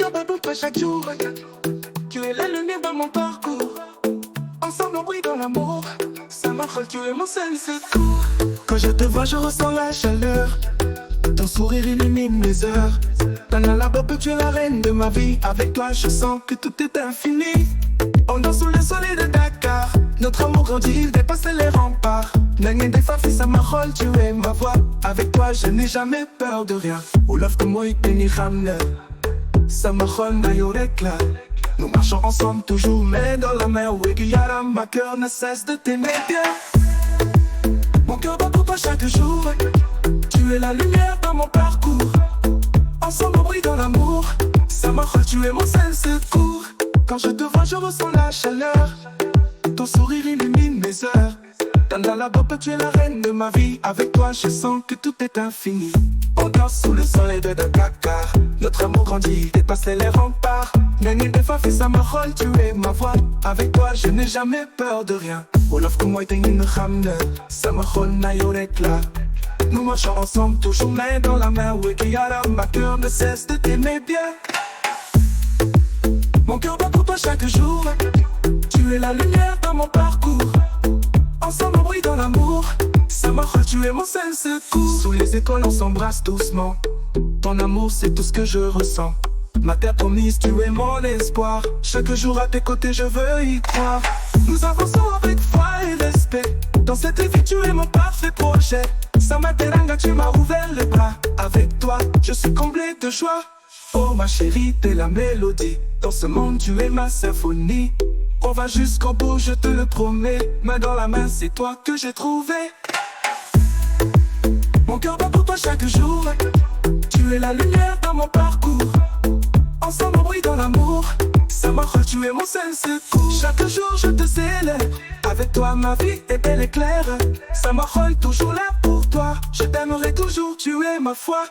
cœur bat pour toi chaque jour. Tu es la lumière dans mon parcours. Ensemble on brille dans l'amour. Ça m'affole, tu es mon seul secours. Quand je te vois, je ressens la chaleur. Ton sourire illumine mes heures. Dans la pop, tu es la reine de ma vie. Avec toi, je sens que tout est infini. On danse sous le soleil de Dakar. Notre amour grandit, il dépasse les remparts. N'ayez des fafis, ça m'arrole, tu es ma voix. Avec toi, je n'ai jamais peur de rien. Olaf que moi, il ni ramne. Ça m'arrole, nayorekla. Nous marchons ensemble toujours, mais dans la mer. Wigiyara, ma cœur ne cesse de t'aimer bien. Mon cœur bat pour toi chaque jour. Tu es la lumière dans mon parcours. Ensemble on brille dans l'amour. Ça m'arrole, tu es mon seul secours. Quand je te vois, je ressens la chaleur. Ton sourire illumine mes heures. Dans la pop, tu es la reine de ma vie. Avec toi, je sens que tout est infini. On danse sous le soleil de Dakar. Notre amour grandit, dépasse les remparts. Gagner des fois, fait ça m'arrole, tu es ma voix. Avec toi, je n'ai jamais peur de rien. Olaf que moi, t'es une ramne. Ça m'arrole, nayorekla. Nous marchons ensemble, toujours main dans la main. Wikiyara, ma cœur ne cesse de t'aimer bien. Mon cœur bat pour toi chaque jour. Tu es la lumière dans mon parcours. Ensemble on brille dans l'amour. Ça m'arrole, tu es mon seul secours. Sous les étoiles on s'embrasse doucement. Ton amour c'est tout ce que je ressens. Ma terre promise, tu es mon espoir. Chaque jour à tes côtés je veux y croire. Nous avançons avec foi et respect. Dans cette vie tu es mon parfait projet. Samateranga, tu m'as ouvert les bras. Avec toi je suis comblé de joie. Oh ma chérie, t'es la mélodie. Dans ce monde tu es ma symphonie. On va jusqu'au bout, je te le promets. Main dans la main, c'est toi que j'ai trouvé. Mon cœur bat pour toi chaque jour. Tu es la lumière dans mon parcours. Ensemble on brille dans l'amour. Ça m'arrole, tu es mon seul secours. Chaque jour je te célèbre. Avec toi ma vie est belle et claire. Ça m'arrole, toujours là pour toi. Je t'aimerai toujours, tu es ma foi.